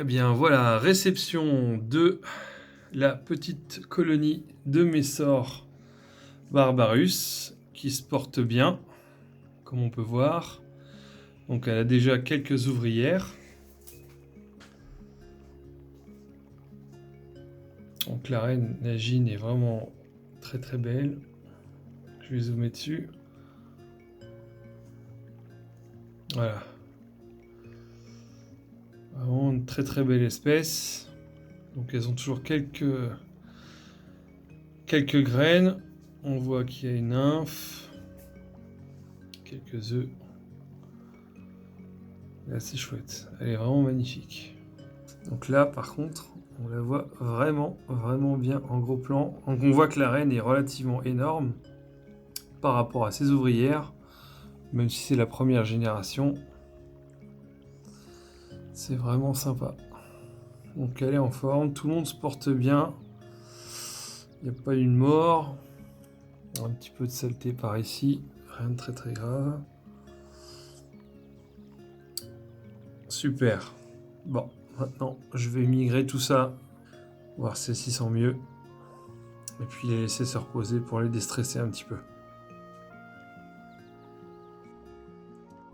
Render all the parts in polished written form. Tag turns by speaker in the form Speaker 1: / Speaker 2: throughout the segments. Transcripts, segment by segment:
Speaker 1: Eh bien voilà, réception de la petite colonie de Messor Barbarus qui se porte bien, comme on peut voir. Donc elle a déjà quelques ouvrières. Donc la reine Nagine est vraiment très très belle. Je vais zoomer dessus. Voilà. Vraiment une très très belle espèce. Donc elles ont toujours quelques graines. On voit qu'il y a une nymphe. Quelques œufs. Là c'est chouette. Elle est vraiment magnifique. Donc là par contre, on la voit vraiment bien en gros plan. Donc on voit que la reine est relativement énorme par rapport à ses ouvrières. Même si c'est la première génération. C'est vraiment sympa. Donc elle est en forme, tout le monde se porte bien. Il n'y a pas une mort. Un petit peu de saleté par ici. Rien de très très grave. Super. Bon, maintenant je vais migrer tout ça. Voir si celles-ci sont mieux. Et puis les laisser se reposer pour les déstresser un petit peu.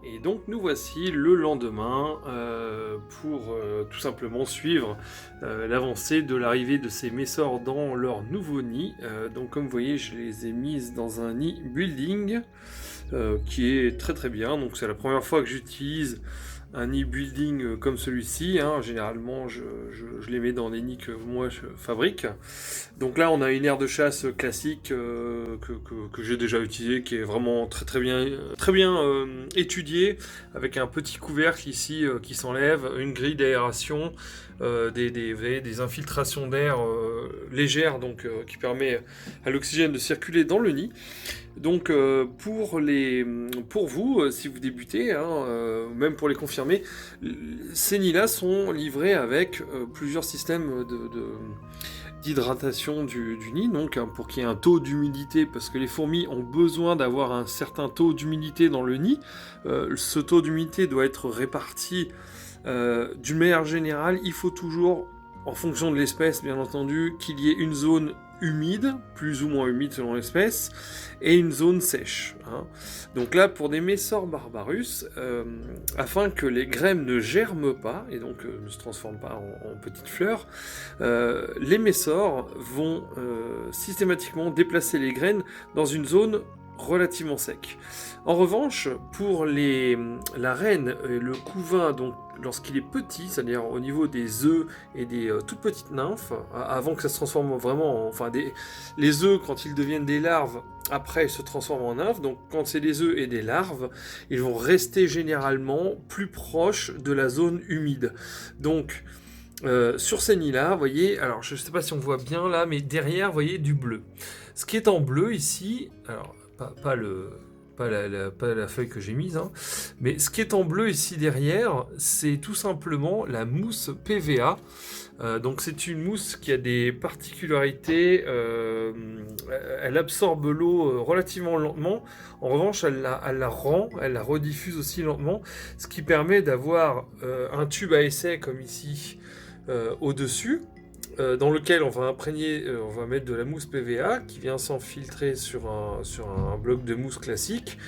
Speaker 1: Et donc nous voici le lendemain pour tout simplement suivre l'avancée de l'arrivée de ces Messors dans leur nouveau nid. Donc comme vous voyez, je les ai mises dans un nid building qui est très très bien. Donc c'est la première fois que j'utilise un nid building comme celui-ci. Généralement je les mets dans des nids que moi je fabrique. Donc là on a une aire de chasse classique que j'ai déjà utilisée, qui est vraiment très bien étudiée, avec un petit couvercle ici qui s'enlève, une grille d'aération, des infiltrations d'air légères, donc qui permet à l'oxygène de circuler dans le nid. Donc pour vous, si vous débutez, même pour les confirmer, ces nids-là sont livrés avec plusieurs systèmes d'hydratation du nid, donc pour qu'il y ait un taux d'humidité, parce que les fourmis ont besoin d'avoir un certain taux d'humidité dans le nid. Ce taux d'humidité doit être réparti d'une manière générale. Il faut toujours, en fonction de l'espèce bien entendu, qu'il y ait une zone humide, plus ou moins humide selon l'espèce, et une zone sèche. Donc là, pour des Messor Barbarus, afin que les graines ne germent pas, et donc ne se transforment pas en petites fleurs, les Messors vont systématiquement déplacer les graines dans une zone relativement sec. En revanche, pour la reine et le couvain, donc lorsqu'il est petit, c'est-à-dire au niveau des œufs et des toutes petites nymphes, avant que ça se transforme vraiment les œufs, quand ils deviennent des larves, après ils se transforment en nymphes. Donc quand c'est des œufs et des larves, ils vont rester généralement plus proches de la zone humide. Donc sur ces nids-là, vous voyez, alors je ne sais pas si on voit bien là, mais derrière, vous voyez du bleu. Ce qui est en bleu ici, alors pas la feuille que j'ai mise, mais ce qui est en bleu ici derrière, c'est tout simplement la mousse PVA. Donc c'est une mousse qui a des particularités, elle absorbe l'eau relativement lentement. En revanche, elle la rediffuse aussi lentement, ce qui permet d'avoir un tube à essai comme ici au-dessus, dans lequel on va imprégner, on va mettre de la mousse PVA qui vient s'enfiltrer sur un bloc de mousse classique,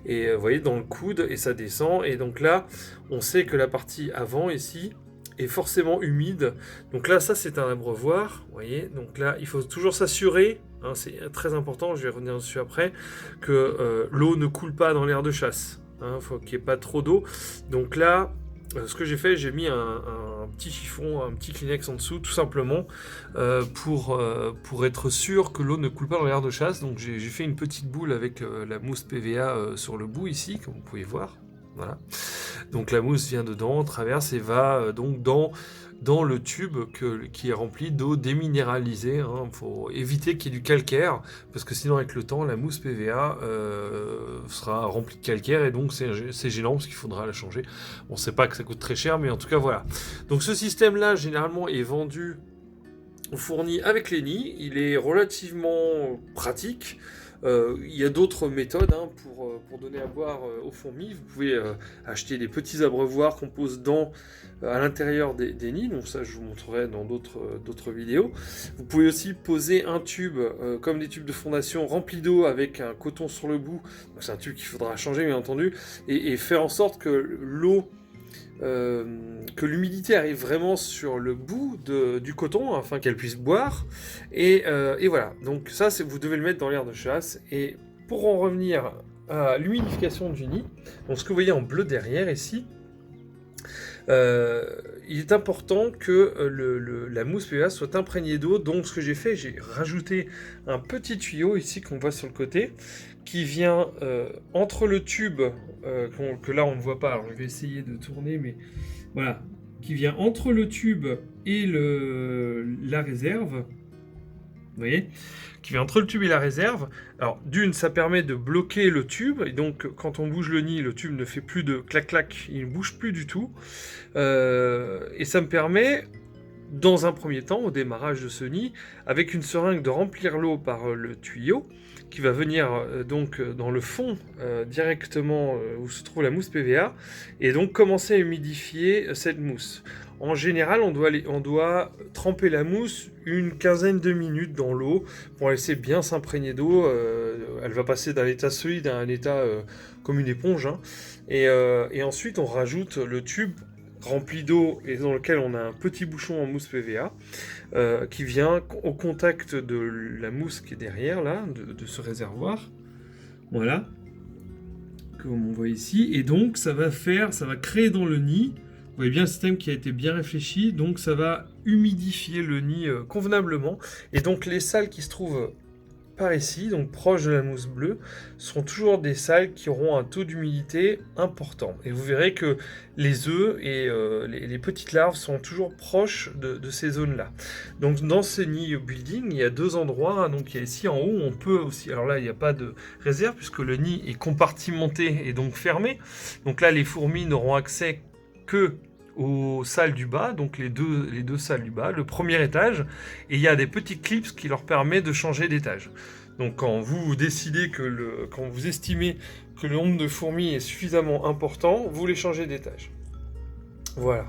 Speaker 1: et vous voyez dans le coude, et ça descend, et donc là on sait que la partie avant ici est forcément humide. Donc là ça c'est un abreuvoir, vous voyez, donc là il faut toujours s'assurer, c'est très important, je vais revenir dessus après, que l'eau ne coule pas dans l'aire de chasse, faut qu'il n'y ait pas trop d'eau. Donc là ce que j'ai fait, j'ai mis un petit chiffon, un petit Kleenex en dessous, tout simplement, pour être sûr que l'eau ne coule pas dans l'aire de chasse. Donc j'ai fait une petite boule avec la mousse PVA sur le bout ici, comme vous pouvez voir. Voilà. Donc la mousse vient dedans, traverse et va donc dans le tube qui est rempli d'eau déminéralisée. Il faut éviter qu'il y ait du calcaire, parce que sinon avec le temps la mousse PVA sera remplie de calcaire, et donc c'est gênant parce qu'il faudra la changer. On ne sait pas que ça coûte très cher, mais en tout cas voilà. Donc ce système là généralement est vendu, fourni avec les nids. Il est relativement pratique. Il y a d'autres méthodes hein, pour donner à boire aux fourmis. Vous pouvez acheter des petits abreuvoirs qu'on pose à l'intérieur des nids, donc ça je vous montrerai dans d'autres vidéos. Vous pouvez aussi poser un tube, comme des tubes de fondation, rempli d'eau avec un coton sur le bout, c'est un tube qu'il faudra changer bien entendu, et faire en sorte que l'eau, que l'humidité arrive vraiment sur le bout du coton afin qu'elle puisse boire, et voilà, donc ça vous devez le mettre dans l'air de chasse. Et pour en revenir à l'humidification du nid, donc ce que vous voyez en bleu derrière ici, il est important que la mousse PVA soit imprégnée d'eau. Donc ce que j'ai fait, j'ai rajouté un petit tuyau ici qu'on voit sur le côté, qui vient entre le tube, que là on ne voit pas, alors je vais essayer de tourner, mais voilà, qui vient entre le tube et la réserve. Vous voyez, qui vient entre le tube et la réserve. Alors d'une, ça permet de bloquer le tube, et donc quand on bouge le nid, le tube ne fait plus de clac-clac, il ne bouge plus du tout. Et ça me permet, dans un premier temps, au démarrage de ce nid, avec une seringue, de remplir l'eau par le tuyau, qui va venir donc dans le fond directement où se trouve la mousse PVA, et donc commencer à humidifier cette mousse. En général, on doit tremper la mousse une quinzaine de minutes dans l'eau pour laisser bien s'imprégner d'eau. Elle va passer d'un état solide à un état comme une éponge. Hein. Et ensuite, on rajoute le tube rempli d'eau et dans lequel on a un petit bouchon en mousse PVA qui vient au contact de la mousse qui est derrière, là, de ce réservoir. Voilà. Comme on voit ici. Et donc, ça va créer dans le nid. Vous voyez bien un système qui a été bien réfléchi, donc ça va humidifier le nid convenablement. Et donc les salles qui se trouvent par ici, donc proches de la mousse bleue, seront toujours des salles qui auront un taux d'humidité important. Et vous verrez que les œufs et les petites larves sont toujours proches de ces zones-là. Donc dans ce nid building, il y a deux endroits. Hein, donc il y a ici en haut, on peut aussi... Alors là, il n'y a pas de réserve puisque le nid est compartimenté et donc fermé. Donc là, les fourmis n'auront accès que aux salles du bas, donc les deux salles du bas, le premier étage, et il y a des petits clips qui leur permettent de changer d'étage. Donc quand vous décidez quand vous estimez que le nombre de fourmis est suffisamment important, vous les changez d'étage. Voilà.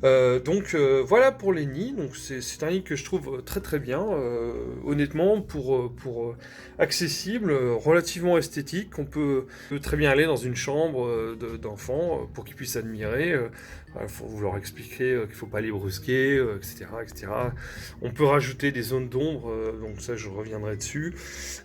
Speaker 1: Voilà pour les nids. Donc c'est un nid que je trouve très très bien, honnêtement, pour accessible, relativement esthétique. On peut très bien aller dans une chambre d'enfants pour qu'ils puissent admirer. Vous leur expliquer qu'il ne faut pas les brusquer, etc., etc. On peut rajouter des zones d'ombre, donc ça je reviendrai dessus.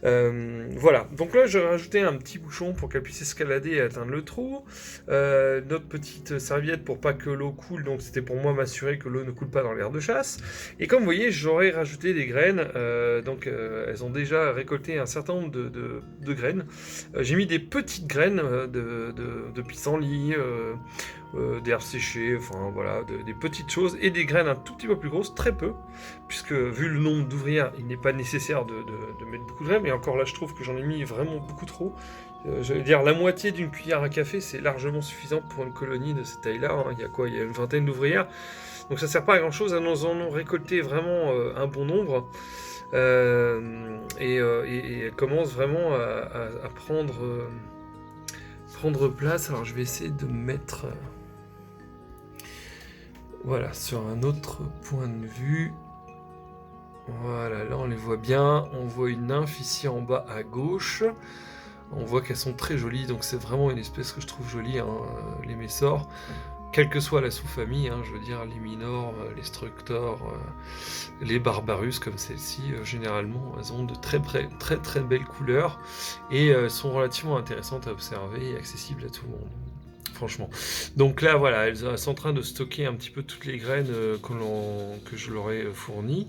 Speaker 1: Voilà, donc là j'ai rajouté un petit bouchon pour qu'elle puisse escalader et atteindre le trou. Notre petite serviette pour pas que l'eau coule, donc c'était pour moi m'assurer que l'eau ne coule pas dans l'air de chasse. Et comme vous voyez, j'aurais rajouté des graines, elles ont déjà récolté un certain nombre de graines. J'ai mis des petites graines de pissenlit, d'herbes séchées, enfin voilà, des petites choses, et des graines un tout petit peu plus grosses, très peu, puisque vu le nombre d'ouvrières, il n'est pas nécessaire de mettre beaucoup de graines, mais encore là je trouve que j'en ai mis vraiment beaucoup trop. Je veux dire, la moitié d'une cuillère à café, c'est largement suffisant pour une colonie de cette taille-là. Hein. Il y a quoi? Il y a une vingtaine d'ouvrières. Donc ça sert pas à grand-chose. Nous en avons récolté vraiment un bon nombre. Et elle commence vraiment à prendre place. Alors je vais essayer de mettre... voilà, sur un autre point de vue. Voilà, là on les voit bien. On voit une nymphe ici en bas à gauche. On voit qu'elles sont très jolies, donc c'est vraiment une espèce que je trouve jolie, hein, les messors. Quelle que soit la sous-famille, hein, je veux dire, les minors, les structors, les barbarus comme celle-ci, généralement, elles ont de très belles couleurs et sont relativement intéressantes à observer et accessibles à tout le monde. Franchement. Donc là, voilà, elles sont en train de stocker un petit peu toutes les graines que je leur ai fournies.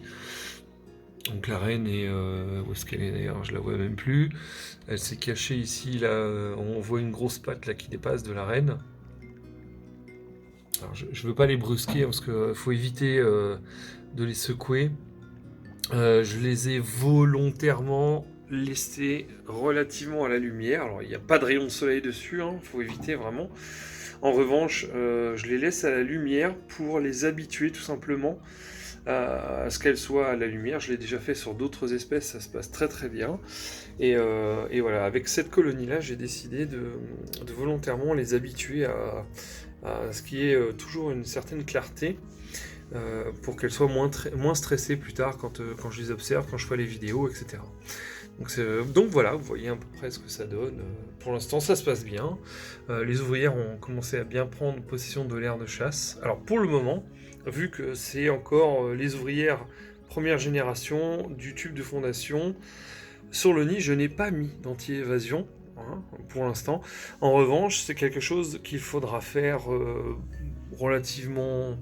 Speaker 1: Donc la reine est... où est-ce qu'elle est d'ailleurs? Je la vois même plus. Elle s'est cachée ici, là, on voit une grosse patte là qui dépasse de la reine. Alors je veux pas les brusquer parce qu'il faut éviter de les secouer. Je les ai volontairement laissés relativement à la lumière. Alors il n'y a pas de rayon de soleil dessus, hein, faut éviter vraiment. En revanche, je les laisse à la lumière pour les habituer tout simplement à ce qu'elle soit à la lumière. Je l'ai déjà fait sur d'autres espèces, ça se passe très très bien. Et voilà, avec cette colonie-là, j'ai décidé de volontairement les habituer à ce qui est toujours une certaine clarté, pour qu'elles soient moins stressées plus tard quand je les observe, quand je fais les vidéos, etc. Donc voilà, vous voyez à peu près ce que ça donne. Pour l'instant, ça se passe bien. Les ouvrières ont commencé à bien prendre possession de l'aire de chasse. Alors pour le moment, vu que c'est encore les ouvrières première génération du tube de fondation, sur le nid, je n'ai pas mis d'anti-évasion, hein, pour l'instant. En revanche, c'est quelque chose qu'il faudra faire relativement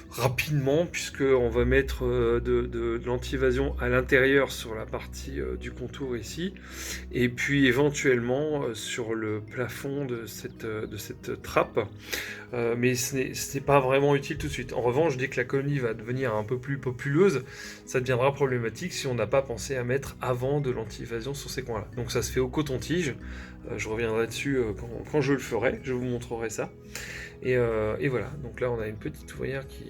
Speaker 1: rapidement, puisqu'on va mettre de l'anti-évasion à l'intérieur sur la partie du contour ici, et puis éventuellement sur le plafond de cette trappe, mais ce n'est pas vraiment utile tout de suite. En revanche, dès que la colonie va devenir un peu plus populeuse, ça deviendra problématique si on n'a pas pensé à mettre avant de l'anti-évasion sur ces coins-là. Donc ça se fait au coton-tige, je reviendrai dessus quand je le ferai, je vous montrerai ça. Et voilà, donc là on a une petite ouvrière qui...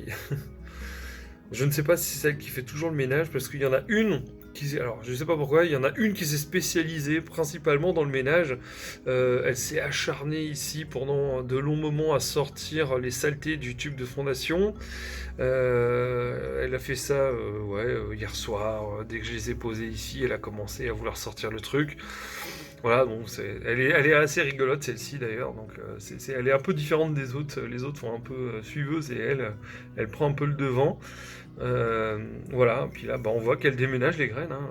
Speaker 1: Je ne sais pas si c'est celle qui fait toujours le ménage, parce qu'il y en a une qui... Alors je ne sais pas pourquoi, il y en a une qui s'est spécialisée principalement dans le ménage. Elle s'est acharnée ici pendant de longs moments à sortir les saletés du tube de fondation. Elle a fait ça hier soir, dès que je les ai posés ici, elle a commencé à vouloir sortir le truc. Voilà, donc elle est assez rigolote celle-ci d'ailleurs, donc elle est un peu différente des autres. Les autres font un peu suiveuses et elle prend un peu le devant. Voilà, puis là on voit qu'elle déménage les graines. Hein.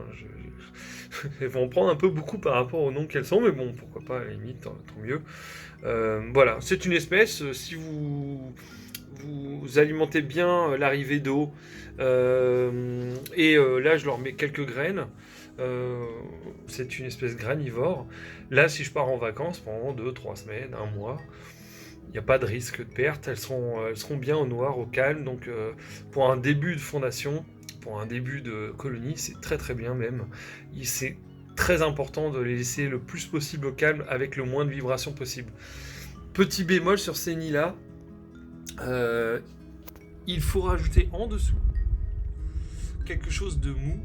Speaker 1: Elles vont en prendre un peu beaucoup par rapport au nom qu'elles sont, mais bon, pourquoi pas, à la limite, tant mieux. Voilà, c'est une espèce, si vous alimentez bien l'arrivée d'eau, et là je leur mets quelques graines. C'est une espèce granivore. Là, si je pars en vacances pendant 2-3 semaines, un mois, il n'y a pas de risque de perte. Elles seront bien au noir, au calme. Donc, pour un début de fondation, pour un début de colonie, c'est très très bien même. C'est très important de les laisser le plus possible au calme avec le moins de vibrations possible. Petit bémol sur ces nids-là, il faut rajouter en dessous quelque chose de mou,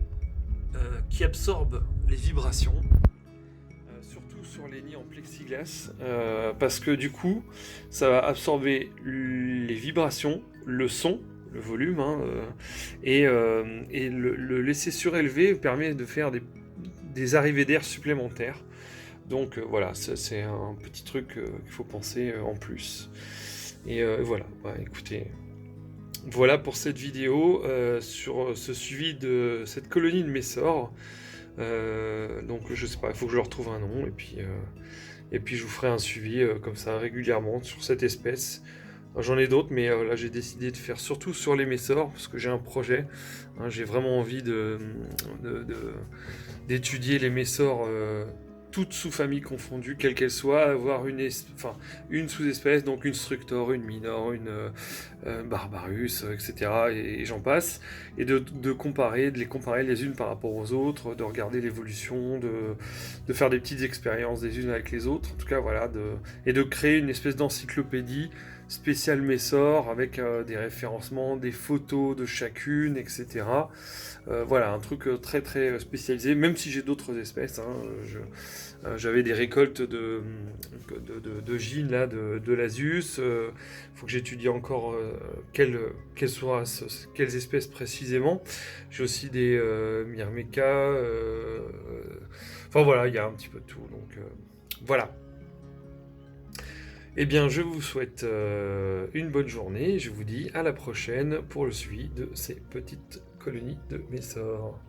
Speaker 1: qui absorbe les vibrations, surtout sur les nids en plexiglas, parce que du coup, ça va absorber les vibrations, le son, le volume, hein, et le laisser surélever permet de faire des arrivées d'air supplémentaires. Donc voilà, c'est un petit truc qu'il faut penser en plus. Et voilà, écoutez... Voilà pour cette vidéo sur ce suivi de cette colonie de Messor. Donc je sais pas, il faut que je leur trouve un nom et puis je vous ferai un suivi comme ça régulièrement sur cette espèce. J'en ai d'autres, mais là j'ai décidé de faire surtout sur les Messor parce que j'ai un projet. Hein, j'ai vraiment envie d'étudier les Messor toutes sous-familles confondues, quelles qu'elles soient, avoir une sous-espèce, donc une Structor, une Minor, une Barbarus, etc. et j'en passe, et de les comparer les unes par rapport aux autres, de regarder l'évolution, de faire des petites expériences des unes avec les autres, en tout cas voilà, et de créer une espèce d'encyclopédie spéciale Messor avec des référencements, des photos de chacune, etc. Voilà, un truc très très spécialisé, même si j'ai d'autres espèces. Hein, j'avais des récoltes de gines là, de l'Asus. Faut que j'étudie encore quelles espèces précisément. J'ai aussi des Myrmeca. Enfin voilà, il y a un petit peu de tout. Donc voilà. Eh bien, je vous souhaite une bonne journée. Je vous dis à la prochaine pour le suivi de ces petites colonies de Messor.